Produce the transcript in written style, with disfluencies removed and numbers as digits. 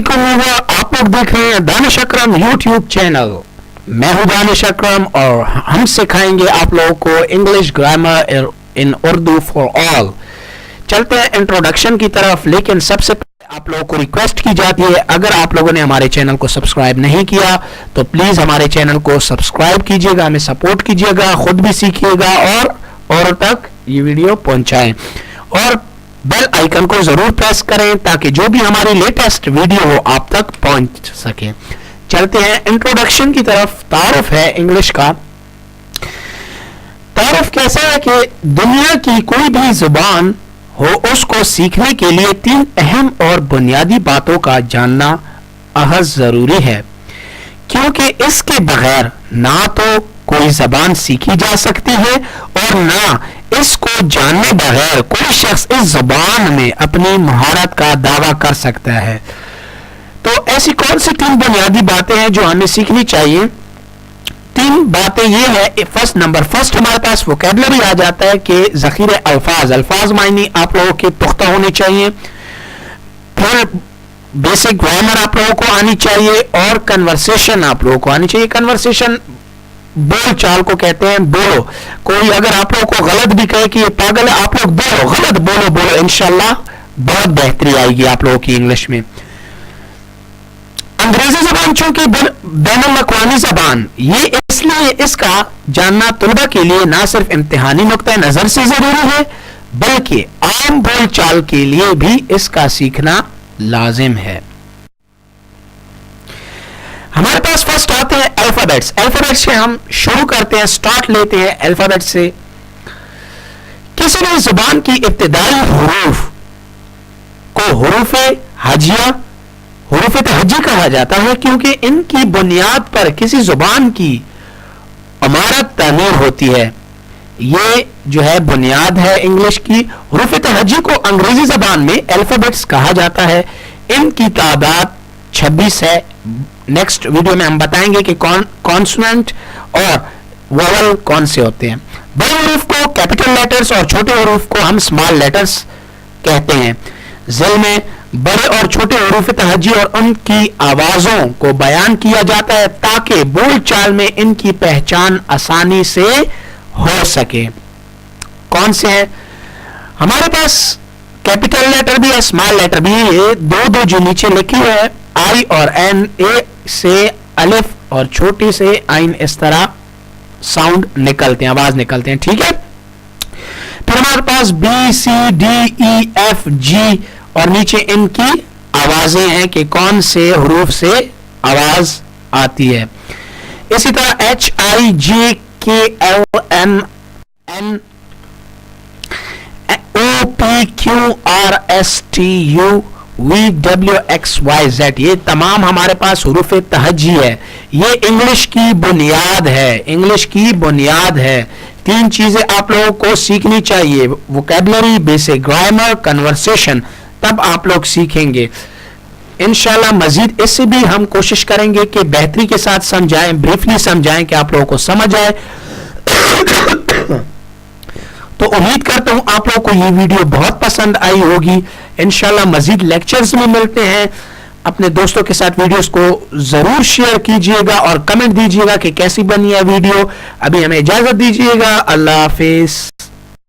वालेकुम, आप लोग देख रहे हैं दानिश अकरम यूट्यूब चैनल। मैं हूं दानिश अकरम और हम सिखाएंगे आप लोगों को English grammar in Urdu for all. चलते हैं इंट्रोडक्शन की तरफ, लेकिन सबसे पहले आप लोगों को रिक्वेस्ट की जाती है, अगर आप लोगों ने हमारे चैनल को सब्सक्राइब नहीं किया तो प्लीज हमारे चैनल को सब्सक्राइब कीजिएगा, हमें सपोर्ट कीजिएगा, खुद भी सीखिएगा और औरों तक ये वीडियो पहुंचाएं और बेल आइकन को जरूर प्रेस करें ताकि जो भी हमारी लेटेस्ट वीडियो हो आप तक पहुंच सके। चलते हैं इंट्रोडक्शन की तरफ। तारुफ है इंग्लिश का। तारुफ कैसा है कि दुनिया की कोई भी जुबान हो उसको सीखने के लिए 3 अहम और बुनियादी बातों का जानना अहज जरूरी है, क्योंकि इसके बगैर ना तो कोई जबान सीखी जा सकती है और ना इसको जानने बगैर कोई शख्स इस जबान में अपनी महारत का दावा कर सकता है। तो ऐसी कौन सी 3 बुनियादी बातें हैं जो हमें सीखनी चाहिए? 3 बातें ये है। फर्स्ट हमारे पास वोकैबुलरी आ जाता है कि जखीरे अल्फाज मायने आप लोगों के पुख्ता होने चाहिए। फिर बेसिक ग्रामर आप लोगों को आनी चाहिए और कन्वर्सेशन आप लोगों को आनी चाहिए। कन्वर्सेशन बोल चाल को कहते हैं। बोलो, कोई अगर आप लोगों को गलत भी कहे कि ये पागल है, आप लोग बोलो, गलत बोलो, इंशाल्लाह बहुत बेहतरी आएगी आप लोगों की इंग्लिश में। अंग्रेजी जबान चूंकि बैनुल-अक़वामी जबान, ये इसलिए इसका जानना तुलबा के लिए ना सिर्फ इम्तिहानी नुक्ता नजर से जरूरी है बल्कि आम बोल चाल के लिए भी इसका सीखना लाजिम है। हमारे पास फर्स्ट आते हैं अल्फाबेट्स। अल्फाबेट्स से हम शुरू करते हैं, स्टार्ट लेते हैं अल्फाबेट से। किसी भी जुबान की इब्तिदाई हुरूफ को हुरूफ तहज्जी कहा जाता है, क्योंकि इनकी बुनियाद पर किसी जुबान की इमारत तामीर होती है। ये जो है बुनियाद है इंग्लिश की। हुरूफ तहज्जी को अंग्रेजी जबान में अल्फाबेट्स कहा जाता है। इनकी तादाद 26 है। नेक्स्ट वीडियो में हम बताएंगे कि कॉन्सोनेंट और वोवल कौन से होते हैं। बड़े हुरूफ को कैपिटल लेटर्स और छोटे हुरूफ को हम स्मॉल लेटर्स कहते हैं। ज़िल में बड़े और छोटे हुरूफ तहज्जी और उनकी आवाजों को बयान किया जाता है ताकि बोलचाल में इनकी पहचान आसानी से हो सके। कौन से हैं हमारे पास? कैपिटल लेटर भी है, स्मॉल लेटर भी है। ये दो जो नीचे लिखी हुई है, आई और एन, ए से अलिफ और छोटी से आइन, इस तरह साउंड निकलते हैं, आवाज निकलते हैं, ठीक है। फिर हमारे पास बी, सी, डी, ई, एफ, जी और नीचे इनकी आवाजें हैं कि कौन से हुरूफ से आवाज आती है। इसी तरह H, I, J, K, L, M, N, O, P, Q, R, S, T, U, V, W, X, Y, Z, ये तमाम हमारे पास हुरूफ तहज्जी है। ये इंग्लिश की बुनियाद है। इंग्लिश की बुनियाद है। 3 चीजें आप लोगों को सीखनी चाहिए, वोकैबुलरी, बेसिक ग्रामर, कन्वर्सेशन, तब आप लोग सीखेंगे इंशाल्लाह। मजीद इससे भी हम कोशिश करेंगे कि बेहतरी के साथ समझाएं, ब्रीफली समझाएं कि आप लोगों को समझ आए। तो उम्मीद करता हूं आप लोगों को ये वीडियो बहुत पसंद आई होगी। इंशाल्लाह मजीद लेक्चर्स में मिलते हैं। अपने दोस्तों के साथ वीडियोस को जरूर शेयर कीजिएगा और कमेंट दीजिएगा कि कैसी बनी है वीडियो। अभी हमें इजाजत दीजिएगा। अल्लाह हाफिज।